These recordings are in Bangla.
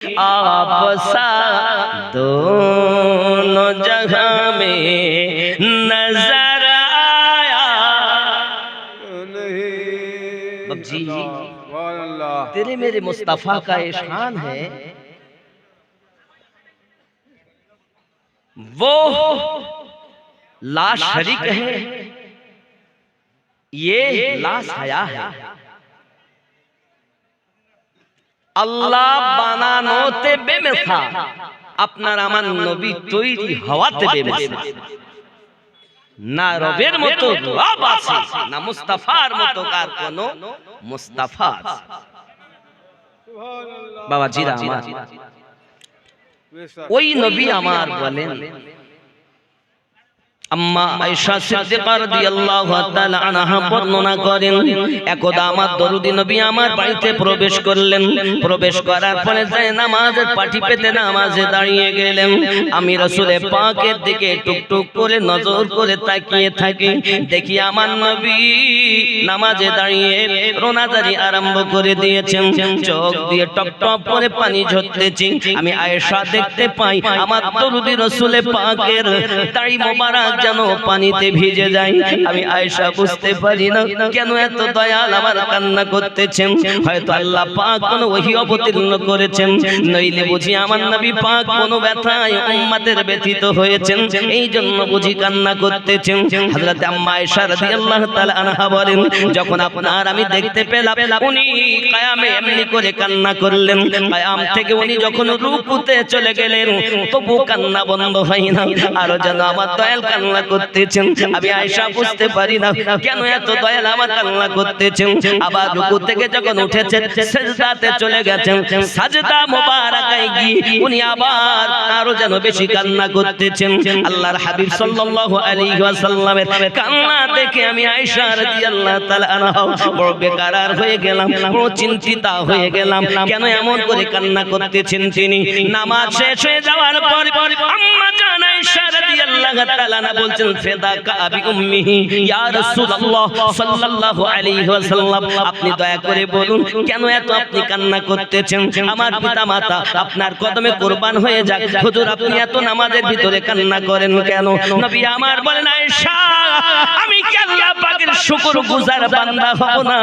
आप सा दोनों जगह में नजर आया नहीं। जी तेरे मेरे मुस्तफा का ये शान है, वो ला शरीक है, ये ला साया है। আল্লাহ বানানোতে বেমেসা, আপনার আমার নবী তৈরি হওয়াতে বেমেসা। না রবের মতো রব আছে, না মুস্তাফার মতো কার কোন মুস্তাফা আছে। বাবা জিরা আমার ওই নবী আমার বলেন, আম্মা আয়েশা সিদ্দিকা রাদিয়াল্লাহু তাআলা আনহা বর্ণনা করেন, একদা আমার দরুদি নবী আমার বাড়িতে প্রবেশ করলেন। প্রবেশ করার পরে যায় নামাজের পাটি পেতে নামাজে দাঁড়িয়ে গেলেন। আমি রাসূলের পাকের দিকে টুকটুক করে নজর করে তাকিয়ে থাকি, দেখি আমার নবী নামাজে দাঁড়িয়ে রোনাজারি আরম্ভ করে দিয়েছেন। চোখ দিয়ে টপ টপ করে পানি ঝরতেছে। আমি আয়েশা দেখতে পাই আমার দরুদি রাসূলের পাকের দাড়ি মোবারক যেন পানিতে ভিজে যায়। আমি আয়েশা বুঝতে পারি না কেন এত দয়াল আমার কান্না করতেছেন। হয়তো আল্লাহ পাক কোন ওহী অবতীর্ণ করেছেন, নইলে বুঝি আমার নবী পাক কোন ব্যথায় উম্মতের ব্যথিত হয়েছেন, এই জন্য বুঝি কান্না করতেছেন। হযরত আম্মা আয়েশা রাদিয়াল্লাহু তাআলা আনহা বলেন, যখন আপনার আমি দেখতে পেলাম উনি কিয়ামে এমনি করে কান্না করলেন, কিয়াম থেকে উনি যখন রুকুতে চলে গেলেন তবু কান্না বন্ধ হয় না, আর যেন আমার দয়াল কান্না করতেছেন। আমি আয়েশা বুঝতে পারি না কেন এত দয়াল আমার কান্না করতেছেন। আবার রুকু থেকে যখন উঠেছেন সিজদাতে চলে গেছেন, সাজদা মোবারকায় গিয়ে উনি আবার আরো যেন বেশি কান্না করতেছেন। আল্লাহর হাবিব সাল্লাল্লাহু আলাইহি ওয়াসাল্লামের কান্না দেখে আমি আয়েশা রাদিয়াল্লাহু তাআলা আনহা বড় বেকারার হয়ে গেলাম, বড় চিন্তিত হয়ে গেলাম, কেন এমন করে কান্না করতেছেন তিনি। নামাজ শেষ হয়ে যাওয়ার পর আম্মা জান আয়েশা রাদিয়াল্লাহু তাআলা বলছেন, ফিদাকা আবি উম্মিহি ইয়া রাসূলুল্লাহ সাল্লাল্লাহু আলাইহি ওয়াসাল্লাম, আপনি দয়া করে বলুন কেন এত আপনি কান্না করতেছেন। আমার পিতামাতা আপনার কদমে কুরবান হয়ে যাক, হুজুর আপনি এত নামাজের ভিতরে কান্না করেন কেন? নবী আমার বলেন, আয়েশা আমি কি আল্লাহ পাকের শুকরগুজার বান্দা হব না?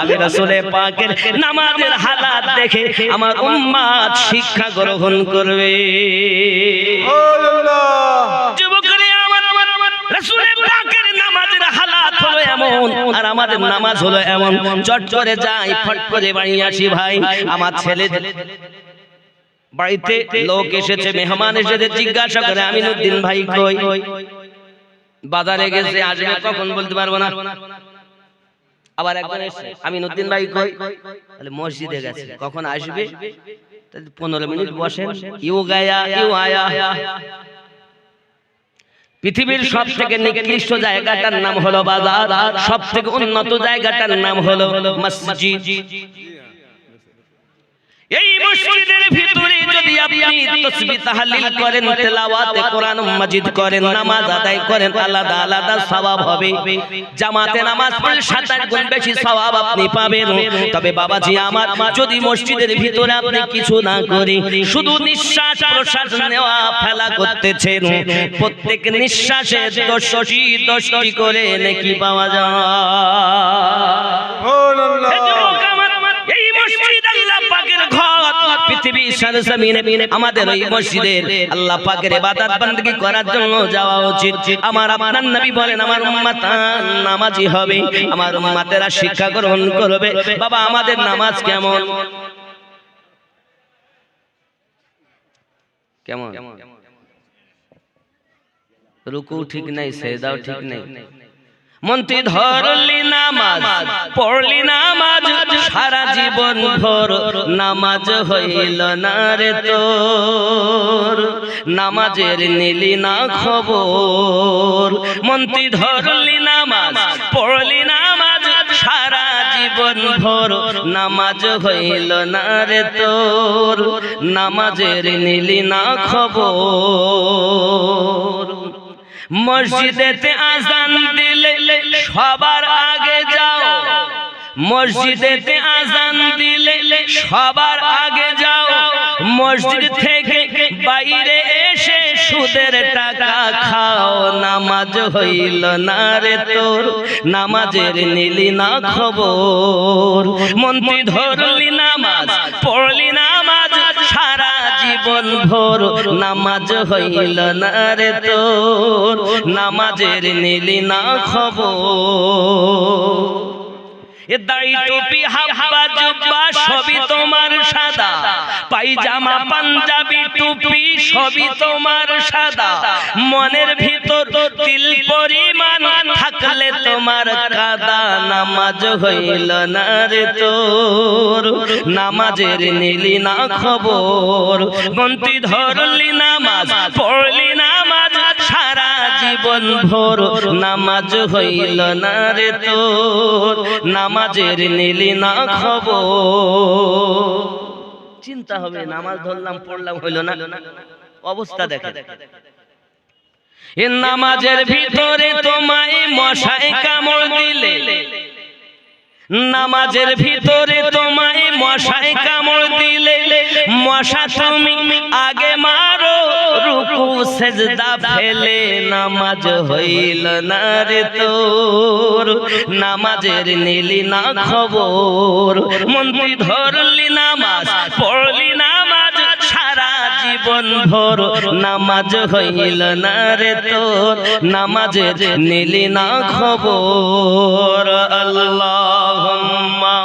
আমি রাসূলের পাকের নামাজের হালাত দেখে আমার উম্মত শিক্ষা গ্রহণ করবে। আল্লাহ যুবকরা আমার রাসূলের পাকের নামাজের হালাত হলো এমন, আর আমাদের নামাজ হলো এমন, চট করে যাই ফট করে বাড়ি আসি। ভাই আমার ছেলে বাড়িতে লোক এসেছে, মেহমান এসেছে, জিজ্ঞাসা করে আমিনুদ্দিন ভাই কই? বাজারে গেছে, আসবে কখন বলতে পারবো না। আবার একবার এসে আমিনুদ্দিন ভাই কই? তাহলে মসজিদে গেছে, কখন আসবে? 15 মিনিট বসেন, ইউ গায়া ইউ আয়া। পৃথিবীর সব থেকে নিকৃষ্ট জায়গাটার নাম হলো বাজার, সব থেকে উন্নত জায়গাটার নাম হলো মসজিদ। এই মসজিদের ভিতরে যদি আপনি তাসবিহ তাহলিল করেন, তেলাওয়াতে কোরআন মাজিদ করেন, নামাজ আদায় করেন, আলাদা আলাদা সওয়াব হবে। জামাতে নামাজ পড়লে 7-8 গুণ বেশি সওয়াব আপনি পাবেন। তবে বাবাজি আমার, যদি মসজিদের ভিতরে আপনি কিছু না করে শুধু নিঃশ্বাস প্রশ্বাস নেওয়া ফেলা করতেছেন, প্রত্যেক নিঃশ্বাসে 10টি করে নেকি পাওয়া যায়। এই মসজিদ আল্লাহ পাকের ঘর, পৃথিবীর সরজমিনে আমাদের এই মসজিদের আল্লাহ পাকের ইবাদত বندگی করার জন্য যাওয়া উচিত। আমার আপনার নবী বলেন, আমার উম্মত নামাজি হবে, আমার উম্মতেরা শিক্ষা গ্রহণ করবে। বাবা আমাদের নামাজ কেমন কেমন? রুকু ঠিক নাই, সিজদাও ঠিক নাই। মন্ত্রী ধরলি নামাজ, পড়লি নামাজ, সারা জীবন ভর নামাজ হইল না রে তোর, নামাজের নিলি না খবর। মন্ত্রী ধরলি নামাজ, পড়লি নামাজ, সারা জীবন ভর নামাজ হইল না রে তোর, নামাজের নিলি না খবর। মসজিদেতে আজান দিলে সবার আগে যাও, মসজিদেতে আজান দিলে সবার আগে যাও, মসজিদ থেকে বাইরে এসে সুদের টাকা খাও। নামাজ হইল না রে তোর, নামাজের নিলি না খবর। মন্ত্রী ধরলি নামাজ, পড়লি নামাজ সারা জীবন ভোর। নামাজ হইল না রে তোর, নামাজের নিলি না খবর। দাড়ি টুপি হাব্বা জুব্বা সবই তোমার সাদা, পায়জামা পাঞ্জাবি টুপি সবই তোমার সাদা। মনের ভিতর তিল পরিমাণ থাকলে তোমার কাদা। নামাজ হইল না রে তোর, নামাজের নিলি না খবর। গন্তি ধরলি নামাজ, পড়লি নামাজ সারা জীবন ভোর। নামাজ হইল না রে তোর, নামাজের নিলি না খবর। চিন্তা হবে, নামাজ ধরলাম পড়লাম হইল না, অবস্থা দেখে। এ নামাজের ভিতরে তোমায় মশায় কামড় দিলে, নামাজের ভিতরে তোমায় মশায় কামড় দিলে, মশা তুমি আগে মারো রুকু সেজদা ফেলে। নামাজ হইল না রে তোর, নামাজের নিলি না খবর। মন্ত্রী ধরলি নামাজ, পড়লি নামাজ সারা জীবন ভোর। নামাজ হইল না রে তোর, নামাজের নিলি না খবর। আল্লাহুম্মা